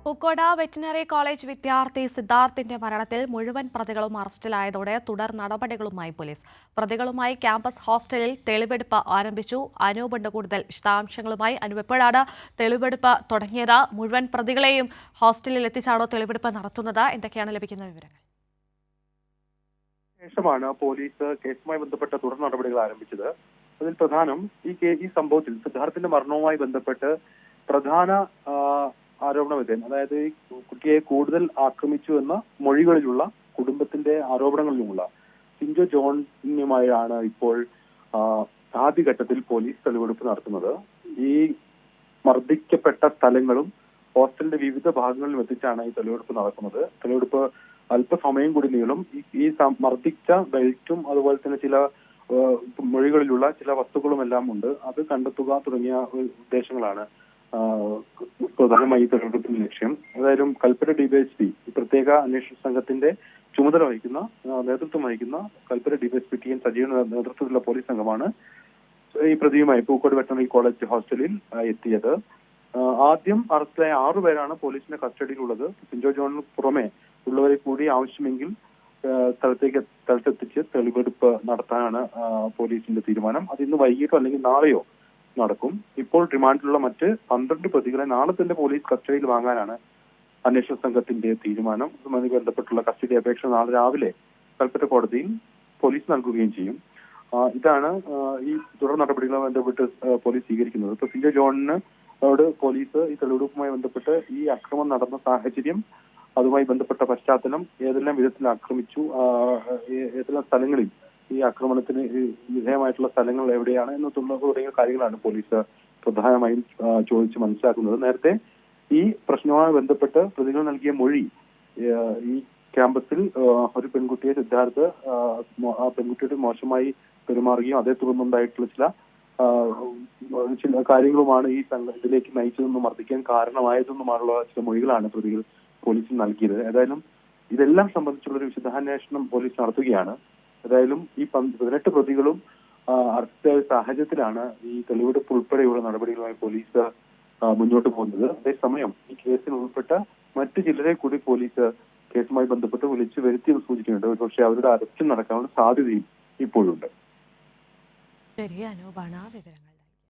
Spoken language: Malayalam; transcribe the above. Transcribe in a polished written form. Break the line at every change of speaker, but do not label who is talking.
പൂക്കോട് വെറ്റിനറി കോളേജ് വിദ്യാർത്ഥി സിദ്ധാർത്ഥിന്റെ മരണത്തിൽ മുഴുവൻ പ്രതികളും അറസ്റ്റിലായതോടെ തുടർ നടപടികളുമായി പോലീസ്. പ്രതികളുമായി ക്യാമ്പസ് ഹോസ്റ്റലിൽ തെളിവെടുപ്പ് ആരംഭിച്ചു. അനൂപുണ്ട് കൂടുതൽ വിശദാംശങ്ങളുമായി. അനൂപ്, എപ്പോഴാണ് തെളിവെടുപ്പ് തുടങ്ങിയത്? മുഴുവൻ പ്രതികളെയും ഹോസ്റ്റലിൽ എത്തിച്ചാണോ തെളിവെടുപ്പ് നടത്തുന്നത്? എന്തൊക്കെയാണ് ലഭിക്കുന്ന വിവരങ്ങൾ?
ശേഷമാണ് പോലീസ് കേസുമായി ബന്ധപ്പെട്ട തുടർ നടപടികൾ ആരംഭിച്ചത്. അതിൽ പ്രധാനം ഈ സംഭവത്തിൽ സിദ്ധാർത്ഥിന്റെ മരണവുമായി ബന്ധപ്പെട്ട് പ്രധാന ആരോപണ വിധേയൻ, അതായത് ഈ കുട്ടിയെ കൂടുതൽ ആക്രമിച്ചു എന്ന മൊഴികളിലുള്ള കുടുംബത്തിന്റെ ആരോപണങ്ങളിലുമുള്ള സിഞ്ചോ ജോണിനുമായാണ് ഇപ്പോൾ ആദ്യഘട്ടത്തിൽ പോലീസ് തെളിവെടുപ്പ് നടത്തുന്നത്. ഈ മർദ്ദിക്കപ്പെട്ട സ്ഥലങ്ങളും ഹോസ്റ്റലിന്റെ വിവിധ ഭാഗങ്ങളിലും എത്തിച്ചാണ് ഈ തെളിവെടുപ്പ് നടക്കുന്നത്. തെളിവെടുപ്പ് അല്പസമയം കൂടി നീളും. ഈ മർദ്ദിച്ച ബെൽറ്റും അതുപോലെ തന്നെ ചില മൊഴികളിലുള്ള ചില വസ്തുക്കളും എല്ലാം ഉണ്ട്. അത് കണ്ടെത്തുക തുടങ്ങിയ ഉദ്ദേശങ്ങളാണ് പ്രധാനമായി തെളിവെടുപ്പിന്റെ ലക്ഷ്യം. ഏതായാലും കൽപ്പറ്റ ഡിവൈഎസ്പി, പ്രത്യേക അന്വേഷണ സംഘത്തിന്റെ ചുമതല വഹിക്കുന്ന, നേതൃത്വം വഹിക്കുന്ന കൽപ്പറ്റ ഡിവൈഎസ്പി ടി എൻ സജീവന്റെ നേതൃത്വത്തിലുള്ള പോലീസ് സംഘമാണ് ഈ പ്രതിയുമായി പൂക്കോട് വെറ്ററിനറി കോളേജ് ഹോസ്റ്റലിൽ എത്തിയത്. ആദ്യം അറസ്റ്റിലായ 6 പേരാണ് പോലീസിന്റെ കസ്റ്റഡിയിലുള്ളത്. സിഞ്ചോ ജോണിന് പുറമെ ഉള്ളവരെ കൂടി ആവശ്യമെങ്കിൽ സ്ഥലത്തെത്തിച്ച് തെളിവെടുപ്പ് നടത്താനാണ് പോലീസിന്റെ തീരുമാനം. അത് ഇന്ന് വൈകിട്ടോ അല്ലെങ്കിൽ നാളെയോ നടക്കും. ഇപ്പോൾ റിമാൻഡിലുള്ള മറ്റ് 12 പ്രതികളെ നാളെ തന്നെ പോലീസ് കസ്റ്റഡിയിൽ വാങ്ങാനാണ് അന്വേഷണ സംഘത്തിന്റെ തീരുമാനം. ഇതുമായി ബന്ധപ്പെട്ടുള്ള കസ്റ്റഡി അപേക്ഷ നാളെ രാവിലെ കൽപ്പറ്റ കോടതിയിൽ പോലീസ് നൽകുകയും ചെയ്യും. ഇതാണ് ഈ തുടർ നടപടികളുമായി ബന്ധപ്പെട്ട് പോലീസ് സ്വീകരിക്കുന്നത്. ഇപ്പൊ സിഞ്ചോ ജോണിനോട് പോലീസ് ഈ തെളിവെടുപ്പുമായി ബന്ധപ്പെട്ട് ഈ അക്രമം നടന്ന സാഹചര്യം, അതുമായി ബന്ധപ്പെട്ട പശ്ചാത്തലം, ഏതെല്ലാം വിധത്തിൽ ആക്രമിച്ചു, ഏതെല്ലാം സ്ഥലങ്ങളിൽ ഈ ആക്രമണത്തിന് വിധേയമായിട്ടുള്ള സ്ഥലങ്ങൾ എവിടെയാണ് എന്ന് തുടങ്ങിയ കാര്യങ്ങളാണ് പോലീസ് പ്രധാനമായും ചോദിച്ച് മനസ്സിലാക്കുന്നത്. നേരത്തെ ഈ പ്രശ്നവുമായി ബന്ധപ്പെട്ട് പ്രതികൾ നൽകിയ മൊഴി, ഈ ക്യാമ്പസിൽ ഒരു പെൺകുട്ടിയെ സിദ്ധാർത്ഥ് ആ പെൺകുട്ടിയോട് മോശമായി പെരുമാറുകയും അതേ തുടർന്നുണ്ടായിട്ടുള്ള ചില കാര്യങ്ങളുമാണ് ഈ ഇതിലേക്ക് നയിച്ചതെന്നും മർദ്ദിക്കാൻ കാരണമായതെന്നുമായുള്ള ചില മൊഴികളാണ് പ്രതികൾ പോലീസിന് നൽകിയത്. ഏതായാലും ഇതെല്ലാം സംബന്ധിച്ചുള്ള ഒരു വിശദാന്വേഷണം പോലീസ് നടത്തുകയാണ്. ഏതായാലും ഈ 18 പ്രതികളും അറസ്റ്റിലായ സാഹചര്യത്തിലാണ് ഈ തെളിവെടുപ്പ് ഉൾപ്പെടെയുള്ള നടപടികളുമായി പോലീസ് മുന്നോട്ട് പോകുന്നത്. അതേസമയം ഈ കേസിൽ ഉൾപ്പെട്ട മറ്റു ചിലരെ കൂടി പോലീസ് കേസുമായി ബന്ധപ്പെട്ട് വിളിച്ചു വരുത്തിയെന്ന് സൂചിക്കുന്നുണ്ട്. പക്ഷേ അവരുടെ അറസ്റ്റ് നടക്കാനുള്ള സാധ്യതയും ഇപ്പോഴുണ്ട്.
ശരി, അനൂപാണ് വിവരങ്ങൾ.